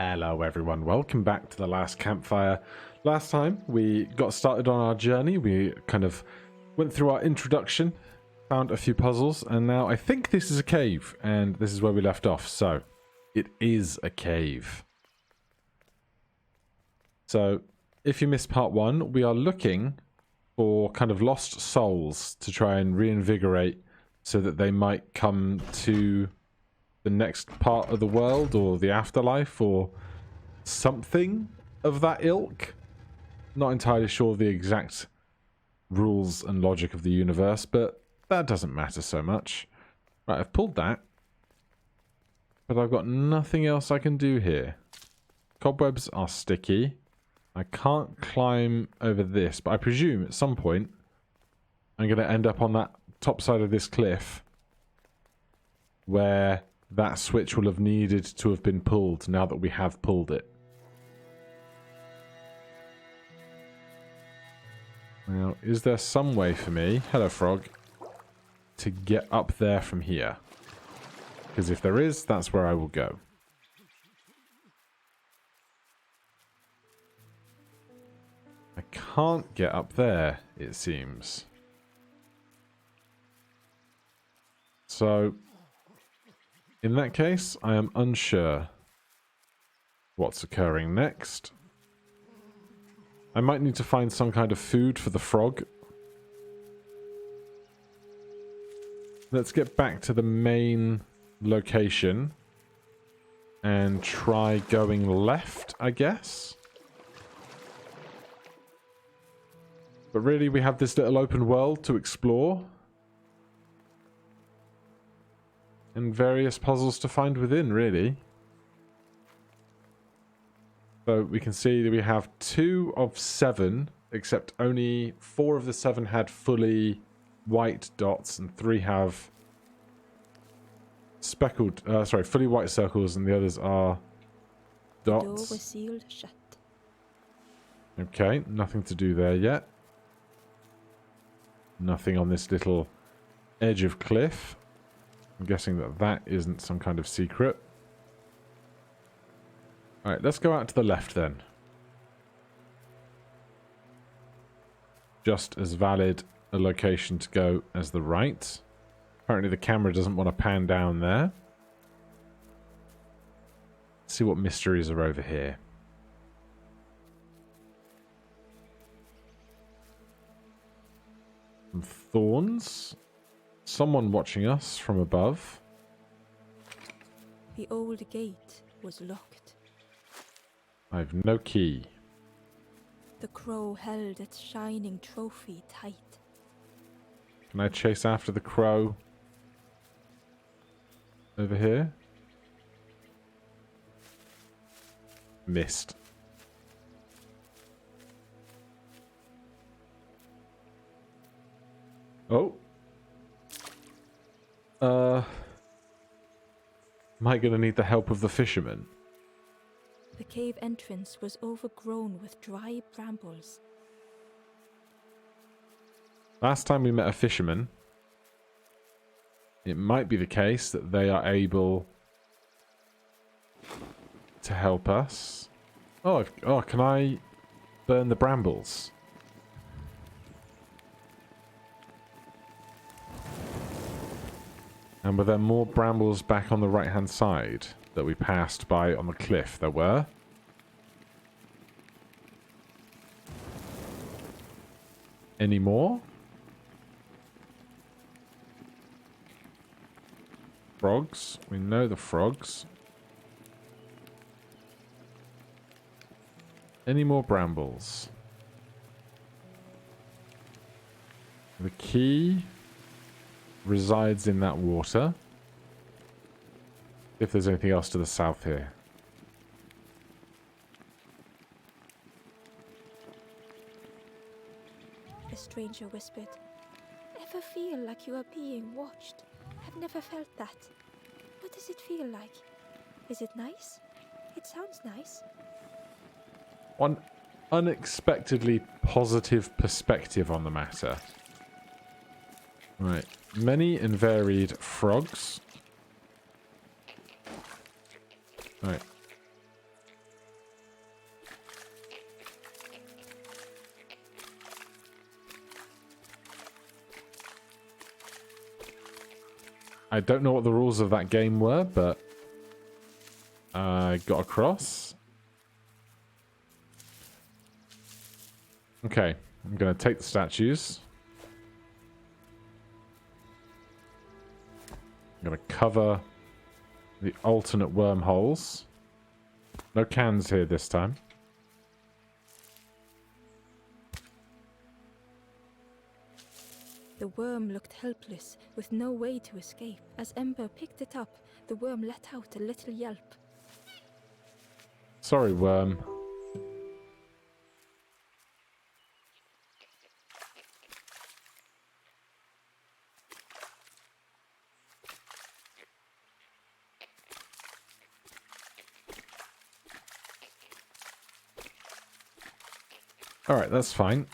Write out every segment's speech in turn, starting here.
Hello everyone, welcome back to the Last Campfire. Last time we got started on our journey, we kind of went through our introduction, found a few puzzles, and now I think this is a cave, and this is where we left off. So, it is a cave. So, if you missed part one, we are looking for kind of lost souls to try and reinvigorate so that they might come to the next part of the world or the afterlife or something of that ilk. Not entirely sure of the exact rules and logic of the universe, but that doesn't matter so much. Right, I've pulled that, but I've got nothing else I can do here. Cobwebs are sticky. I can't climb over this, but I presume at some point I'm going to end up on that top side of this cliff where that switch will have needed to have been pulled now that we have pulled it. Now, is there some way for me, hello frog, to get up there from here? Because if there is, that's where I will go. I can't get up there, it seems. So, in that case, I am unsure what's occurring next. I might need to find some kind of food for the frog. Let's get back to the main location and try going left, I guess. But really, we have this little open world to explore. And various puzzles to find within, really. So we can see that we have 2 of 7, except only 4 of the 7 had fully white dots, and 3 have speckled, fully white circles, and the others are dots. The door was sealed shut. Okay, nothing to do there yet. Nothing on this little edge of cliff. I'm guessing that that isn't some kind of secret. Alright, let's go out to the left then. Just as valid a location to go as the right. Apparently the camera doesn't want to pan down there. Let's see what mysteries are over here. Some thorns. Someone watching us from above. The old gate was locked. I've no key. The crow held its shining trophy tight. Can I chase after the crow? Over here? Missed. Oh. Am I going to need the help of the fisherman? The cave entrance was overgrown with dry brambles. Last time we met a fisherman, it might be the case that they are able to help us. Oh, can I burn the brambles? And were there more brambles back on the right-hand side that we passed by on the cliff? There were. Any more? Frogs. We know the frogs. Any more brambles? The key resides in that water. If there's anything else to the south here. The stranger whispered, "Ever feel like you are being watched? I've never felt that. What does it feel like? Is it nice? It sounds nice." One unexpectedly positive perspective on the matter. Right. Many and varied frogs. Right. I don't know what the rules of that game were, but I got across. Okay, I'm going to take the statues. I'm going to cover the alternate wormholes. No cans here this time. The worm looked helpless, with no way to escape. As Ember picked it up, the worm let out a little yelp. Sorry, worm. Alright, that's fine.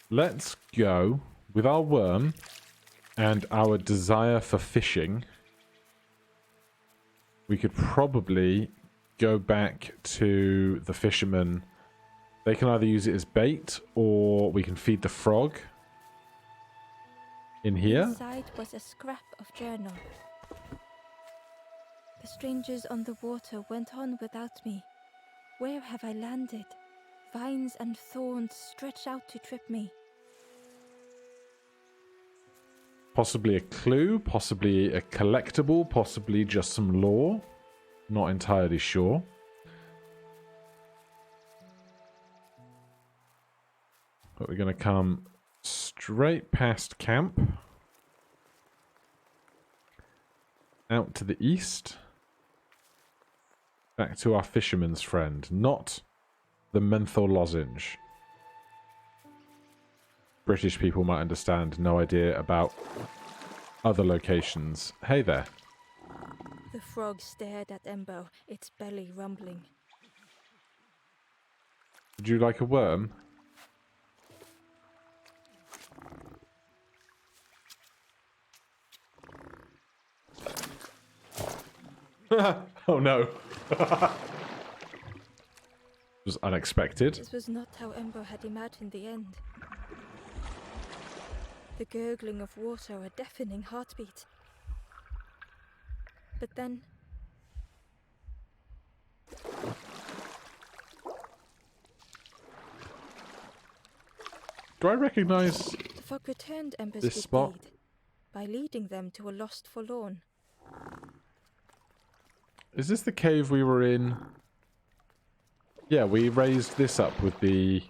Let's go with our worm and our desire for fishing. We could probably go back to the fishermen. They can either use it as bait or we can feed the frog in here. Inside was a scrap of journal. The strangers on the water went on without me. Where have I landed? Vines and thorns stretch out to trip me. Possibly a clue, possibly a collectible, possibly just some lore. Not entirely sure. But we're going to come straight past camp. Out to the east. Back to our fisherman's friend. Not the menthol lozenge. British people might understand. No idea about other locations. Hey there. The frog stared at Ember, its belly rumbling. Would you like a worm? Oh no. It was unexpected. This was not how Ember had imagined the end. The gurgling of water, a deafening heartbeat. But then... Do I recognize the fog returned Ember's this good spot? deed by leading them to a lost forlorn. Is this the cave we were in? Yeah, we raised this up with the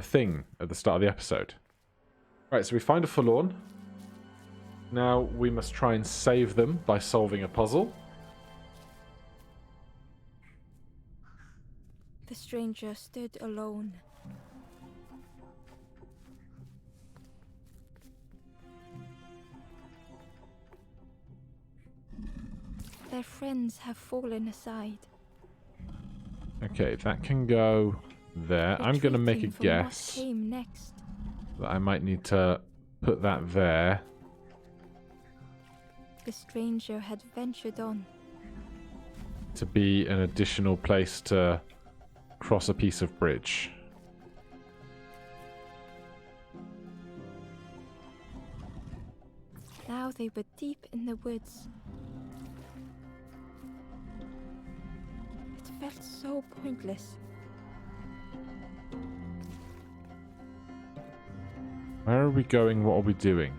thing at the start of the episode. Right, so we find a forlorn. Now we must try and save them by solving a puzzle. The stranger stood alone. Their friends have fallen aside. Okay, that can go there. I'm going to make a Retreating from guess what came next. that I might need to put that there. The stranger had ventured on. To be an additional place to cross a piece of bridge. Now they were deep in the woods. It felt so pointless. Where are we going? What are we doing?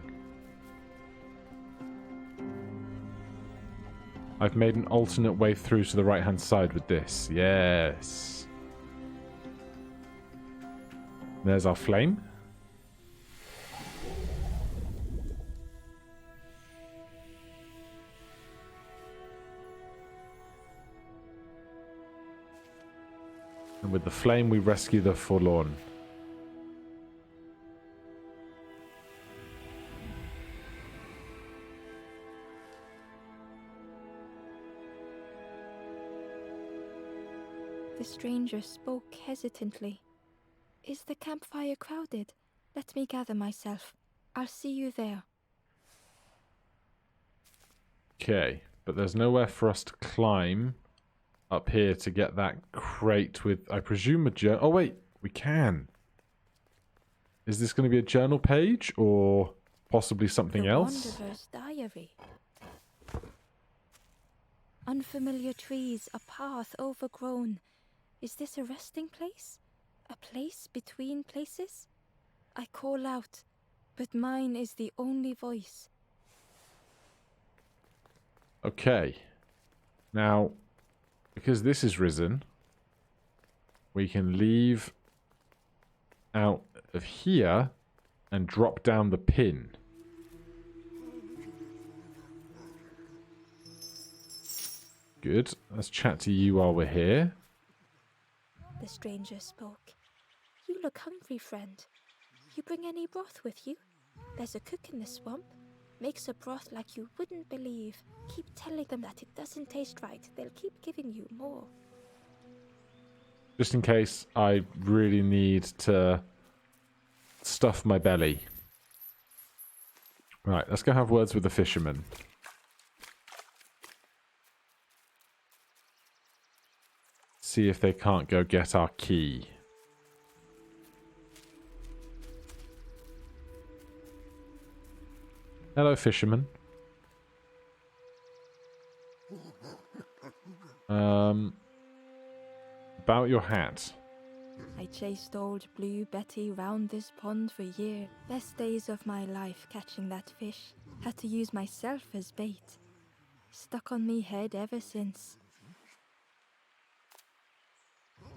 I've made an alternate way through to the right-hand side with this. Yes. There's our flame. And with the flame, we rescue the forlorn. The stranger spoke hesitantly. Is the campfire crowded? Let me gather myself. I'll see you there. Okay, but there's nowhere for us to climb up here to get that crate with, I presume, a journal. Oh, wait, we can. Is this going to be a journal page, or possibly something The else. Wanderer's Diary. Unfamiliar trees, a path overgrown. Is this a resting place? A place between places? I call out, but mine is the only voice. Okay. Now, because this is risen, we can leave out of here and drop down the pin. Good. Let's chat to you while we're here. The stranger spoke. You look hungry, friend. You bring any broth with you? There's a cook in the swamp. Makes a broth like you wouldn't believe. Keep telling them that it doesn't taste right. They'll keep giving you more. Just in case I really need to stuff my belly. Right, let's go have words with the fisherman. See if they can't go get our key. Hello, fisherman. About your hat. I chased old Blue Betty round this pond for years. Best days of my life catching that fish. Had to use myself as bait. Stuck on me head ever since.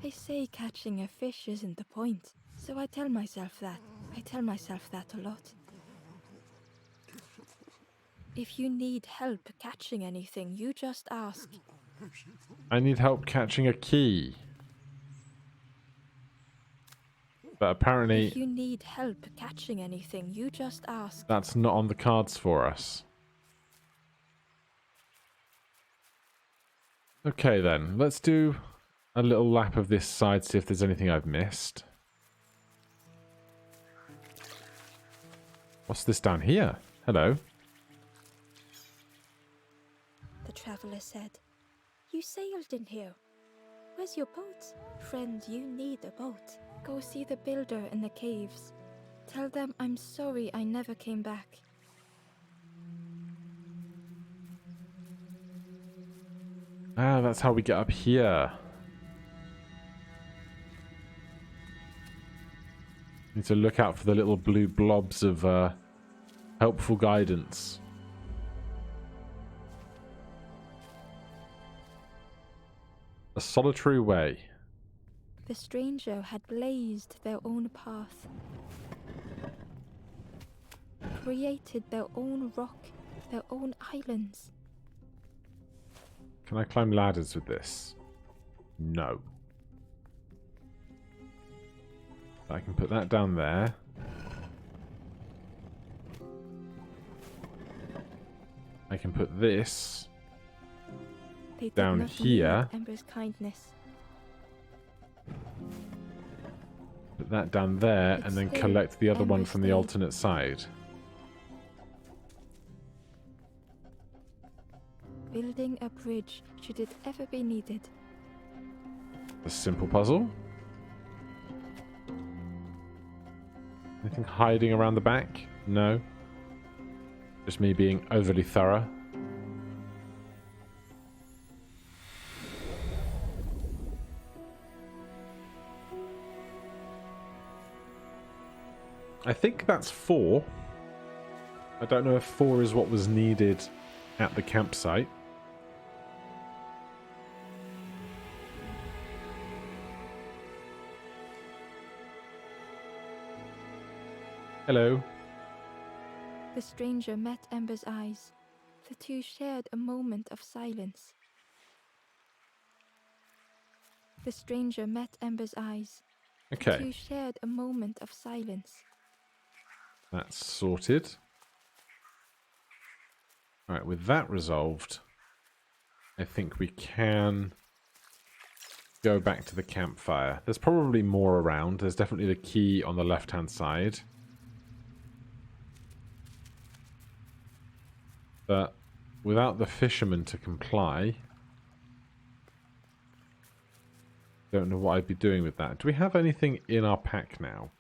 They say catching a fish isn't the point, so I tell myself that. I tell myself that a lot. If you need help catching anything, you just ask. I need help catching a key. But apparently If you need help catching anything, you just ask. that's not on the cards for us. Okay then, let's do a little lap of this side, see if there's anything I've missed. What's this down here? Hello. The traveler said, You sailed in here. Where's your boat? Friend, you need a boat. Go see the builder in the caves. Tell them I'm sorry I never came back. Ah, that's how we get up here. Need to look out for the little blue blobs of helpful guidance. A solitary way. The stranger had blazed their own path, created their own rock, their own islands. Can I climb ladders with this? No. I can put that down there. I can put this They did down not here. need Ember's kindness. Put that down there, It's and then still collect the other one Ember's from the day. alternate side. Building a bridge should it ever be needed. A simple puzzle. Anything hiding around the back? No. Just me being overly thorough. I think that's 4. I don't know if 4 is what was needed at the campsite. Hello. The stranger met Ember's eyes. The two shared a moment of silence. The stranger met Ember's eyes. The Okay, two shared a moment of silence. that's sorted. Alright, with that resolved, I think we can go back to the campfire. There's probably more around. There's definitely the key on the left-hand side. But without the fisherman to comply, don't know what I'd be doing with that. Do we have anything in our pack now?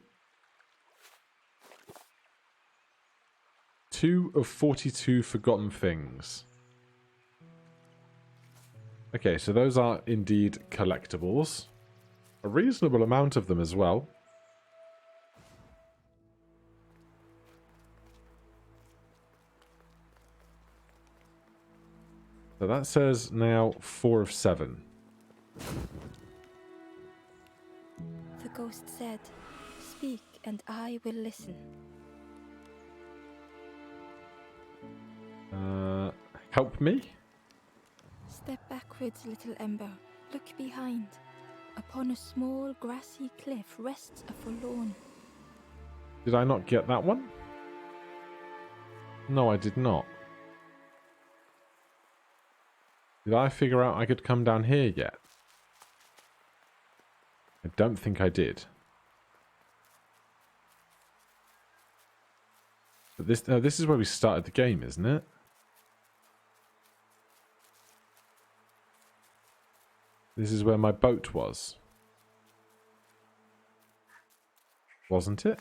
2 of 42 forgotten things. Okay, so those are indeed collectibles. A reasonable amount of them as well. So that says now 4 of 7. The ghost said, "Speak and I will listen." Help me? Step backwards, little Ember. Look behind. Upon a small grassy cliff rests a forlorn. Did I not get that one? No, I did not. Did I figure out I could come down here yet? I don't think I did. But this is where we started the game, isn't it? This is where my boat was. Wasn't it?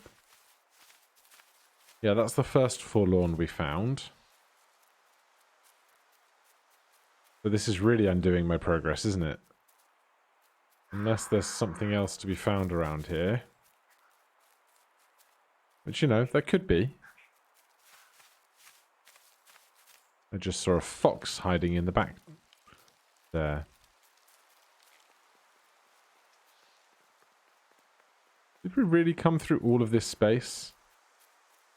Yeah, that's the first forlorn we found. But this is really undoing my progress, isn't it? Unless there's something else to be found around here. Which, you know, there could be. I just saw a fox hiding in the back there. Did we really come through all of this space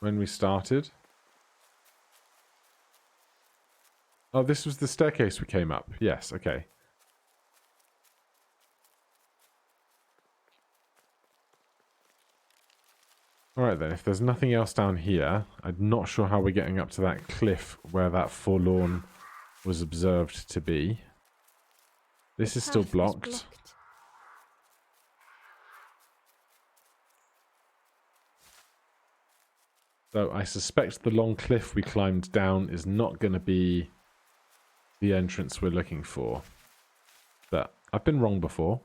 when we started? Oh, this was the staircase we came up. Yes, okay. Alright then, if there's nothing else down here, I'm not sure how we're getting up to that cliff where that forlorn was observed to be. This is still blocked. So I suspect the long cliff we climbed down is not going to be the entrance we're looking for. But I've been wrong before.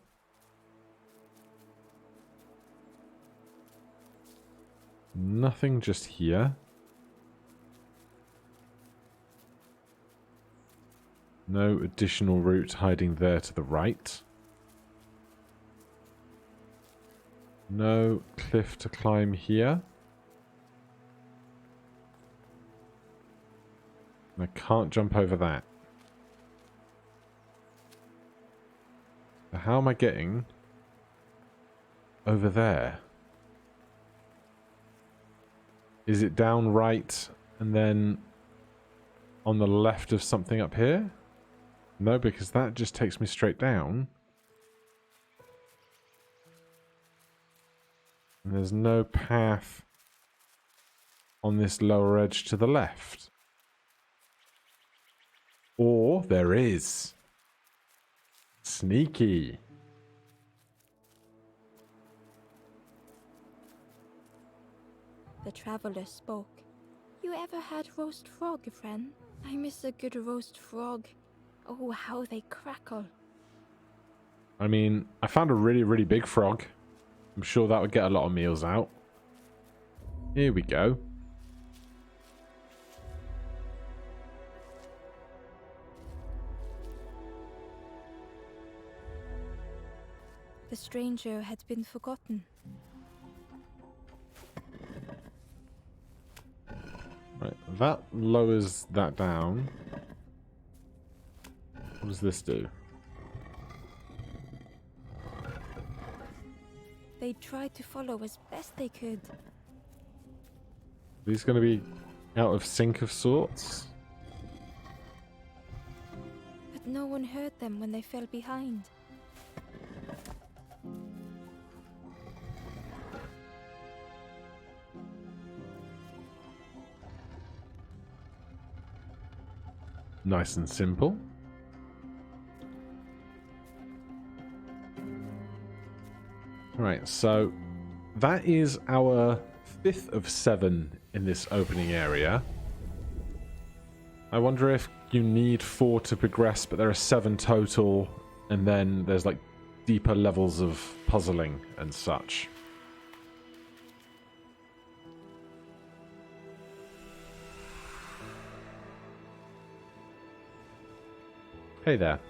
Nothing just here. No additional route hiding there to the right. No cliff to climb here. I can't jump over that. So how am I getting over there? Is it down right and then on the left of something up here? No, because that just takes me straight down. And there's no path on this lower edge to the left. Or there is. Sneaky. The traveler spoke. "You ever had roast frog, friend? I miss a good roast frog. Oh, how they crackle." I mean, I found a really, really big frog. I'm sure that would get a lot of meals out. Here we go. The stranger had been forgotten. Right, that lowers that down. What does this do? They tried to follow as best they could. Are these going to be out of sync of sorts? But no one heard them when they fell behind. Nice and simple. Right, so that is our 5th of 7 in this opening area. I wonder if you need 4 to progress, but there are 7 total, and then there's like deeper levels of puzzling and such. Hey there.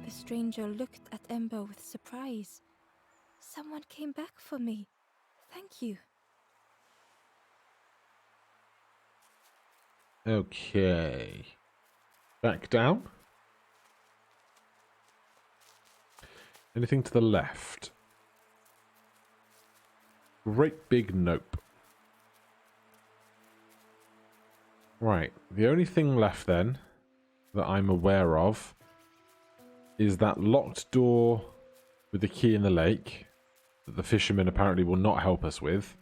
The stranger looked at Ember with surprise. Someone came back for me. Thank you. Okay. Back down. Anything to the left? Great big nope. Right. The only thing left then that I'm aware of is that locked door with the key in the lake that the fishermen apparently will not help us with.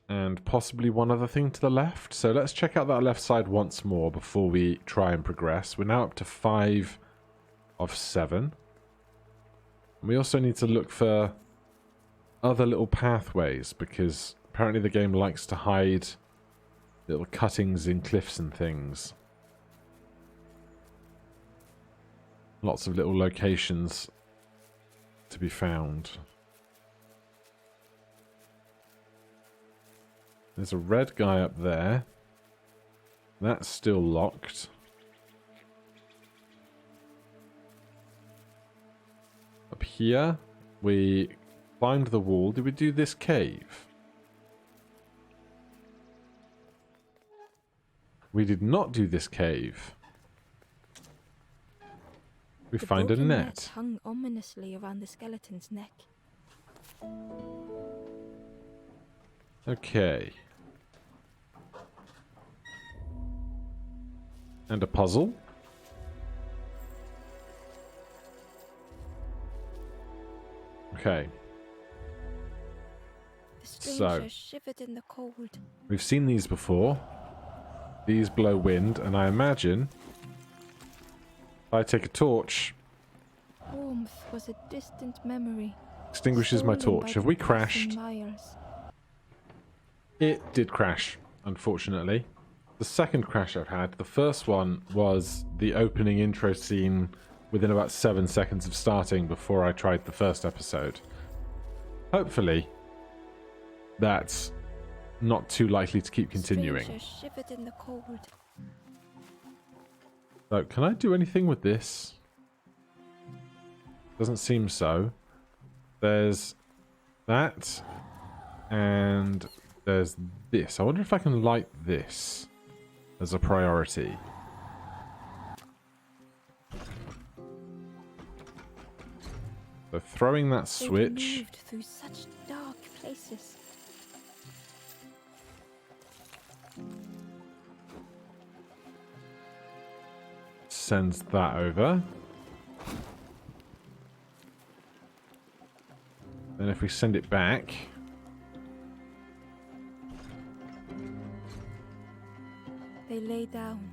And possibly one other thing to the left. So let's check out that left side once more before we try and progress. We're now up to 5 of 7. And we also need to look for other little pathways because apparently the game likes to hide little cuttings in cliffs and things. Lots of little locations to be found. There's a red guy up there. That's still locked. Up here, we climbed the wall. Did we do this cave? We did not do this cave. We find a broken net. hung ominously around the skeleton's neck. Okay. And a puzzle. Okay. The stranger So, shivered in the cold. we've seen these before. These blow wind, and I imagine if I take a torch, Warmth was a distant memory. extinguishes my stolen by torch. the Have we passing crashed? miles. It did crash, unfortunately. The second crash I've had, the first one was the opening intro scene within about 7 seconds of starting before I tried the first episode. Hopefully, that's not too likely to keep continuing. Stranger shivered in the cold. So, can I do anything with this? Doesn't seem so. There's that, and there's this. I wonder if I can light this as a priority. So throwing that They'd switch. moved through such dark places. Sends that over. Then if we send it back. They lay down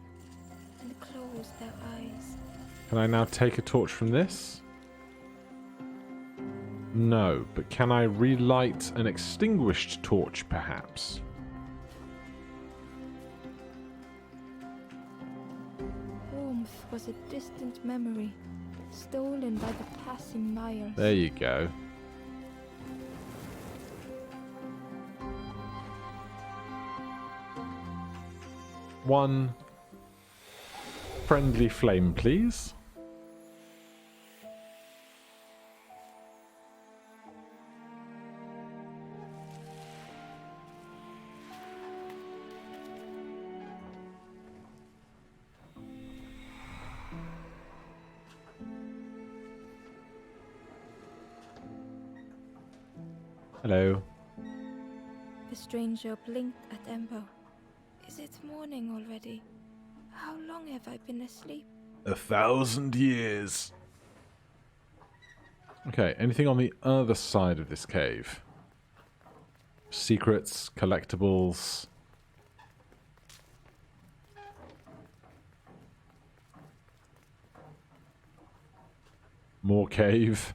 and closed their eyes. Can I now take a torch from this? No, but can I relight an extinguished torch, perhaps? Warmth was a distant memory, stolen by the passing miles. There you go. One friendly flame, please. Hello. The stranger blinked at Ember. Is it morning already? How long have I been asleep? 1,000 years. Okay, anything on the other side of this cave? Secrets, collectibles. More cave.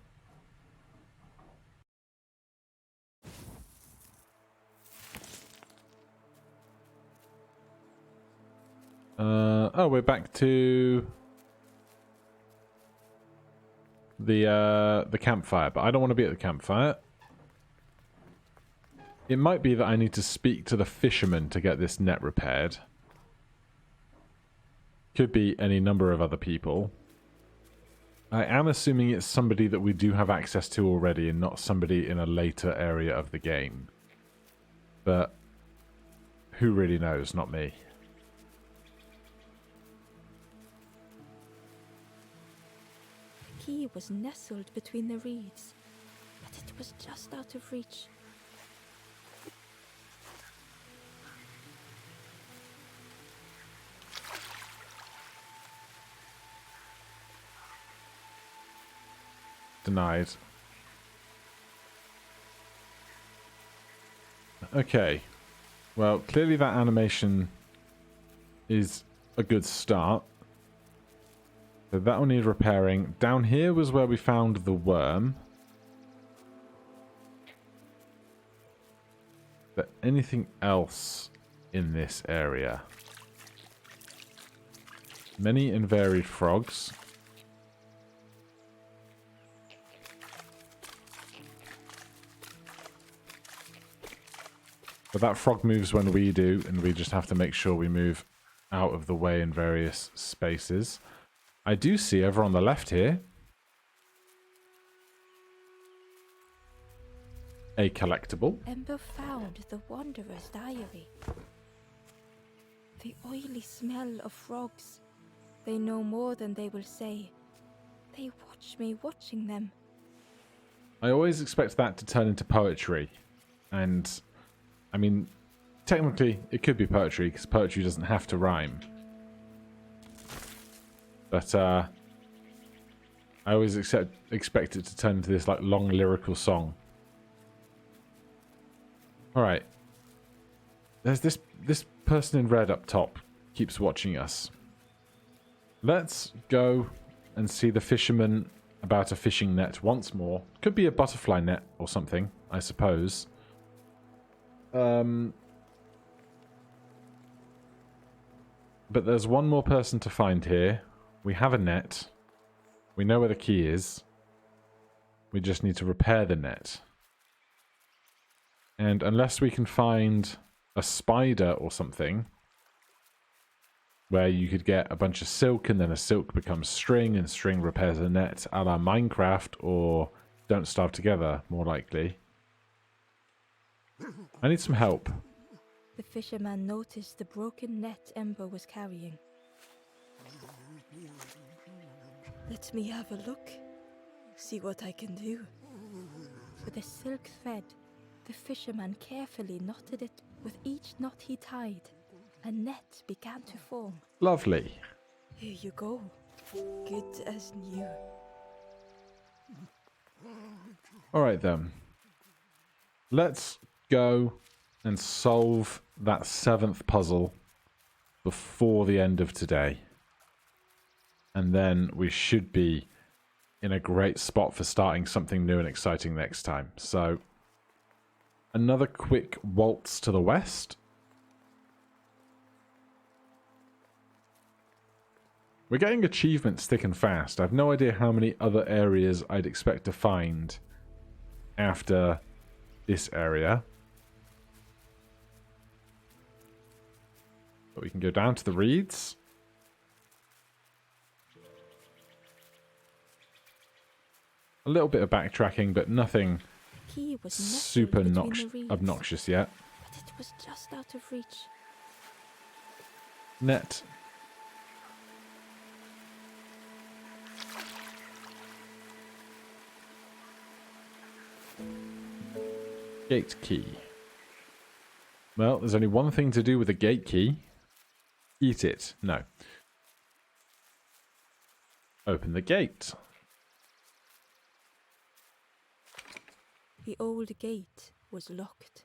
Oh, we're back to the campfire, but I don't want to be at the campfire. It might be that I need to speak to the fisherman to get this net repaired. Could be any number of other people. I am assuming it's somebody that we do have access to already and not somebody in a later area of the game. But who really knows? Not me. The key was nestled between the reeds, but it was just out of reach. Denied. Okay. Well, clearly that animation is a good start. So that will need repairing. Down here was where we found the worm. But anything else in this area? Many and varied frogs. But that frog moves when we do, and we just have to make sure we move out of the way in various spaces. I do see over on the left here a collectible. Ember found the Wanderer's diary. The oily smell of frogs. They know more than they will say. They watch me watching them. I always expect that to turn into poetry. And, I mean, technically it could be poetry, because poetry doesn't have to rhyme. But, I always expect it to turn into this, like, long lyrical song. Alright. There's this person in red up top. Keeps watching us. Let's go and see the fisherman about a fishing net once more. Could be a butterfly net or something, I suppose. But there's one more person to find here. We have a net. We know where the key is. We just need to repair the net. And unless we can find a spider or something, where you could get a bunch of silk and then a silk becomes string and string repairs a net, a la Minecraft or Don't Starve Together, more likely. I need some help. The fisherman noticed the broken net Ember was carrying. Let me have a look. See what I can do. With a silk thread, the fisherman carefully knotted it. With each knot he tied, a net began to form. Lovely. Here you go. Good as new. Alright then. Let's go and solve that 7th puzzle before the end of today. And then we should be in a great spot for starting something new and exciting next time. So, another quick waltz to the west. We're getting achievements thick and fast. I've no idea how many other areas I'd expect to find after this area. But we can go down to the reeds. A little bit of backtracking, but nothing super obnoxious yet. But it was just out of reach. Net. Gate key. Well, there's only one thing to do with a gate key. Eat it. No. Open the gate. The old gate was locked.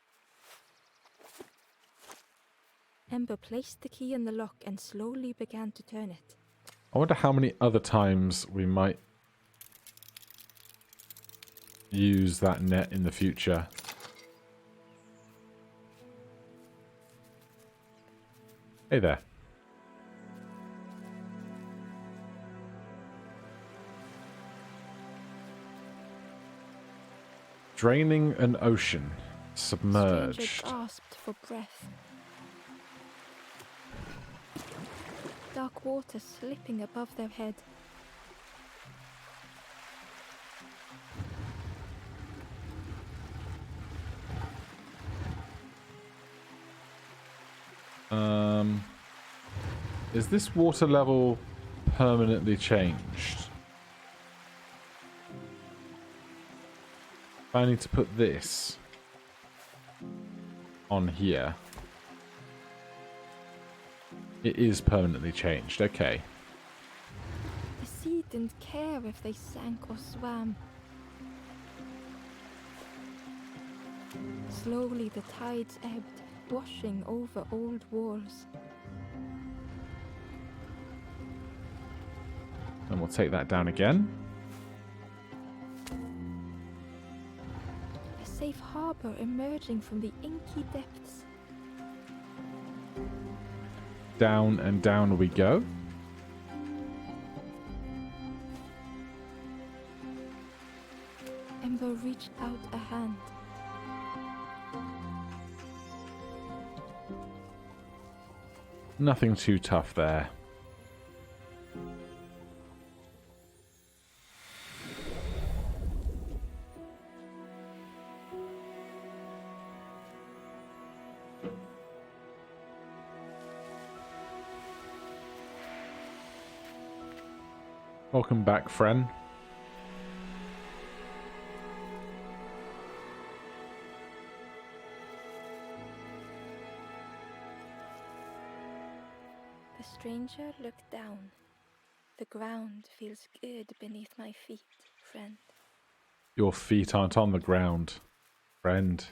Ember placed the key in the lock and slowly began to turn it. I wonder how many other times we might use that net in the future. Hey there. Draining an ocean. submerged. The stranger gasped for breath. Dark water slipping above their head. Is this water level permanently changed? I need to put this on here. It is permanently changed, okay. The sea didn't care if they sank or swam. Slowly the tides ebbed, washing over old walls. And we'll take that down again. A safe harbor emerging from the inky depths. Down and down we go. Ember reached out a hand. Nothing too tough there. Welcome back, friend. The stranger looked down. The ground feels good beneath my feet, friend. Your feet aren't on the ground, friend.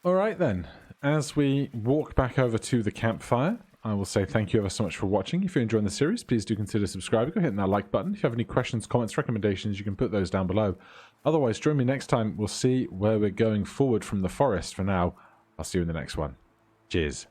Alright then, as we walk back over to the campfire, I will say thank you ever so much for watching. If you're enjoying the series, please do consider subscribing or hitting that like button. If you have any questions, comments, recommendations, you can put those down below. Otherwise, join me next time. We'll see where we're going forward from the forest. For now, I'll see you in the next one. Cheers.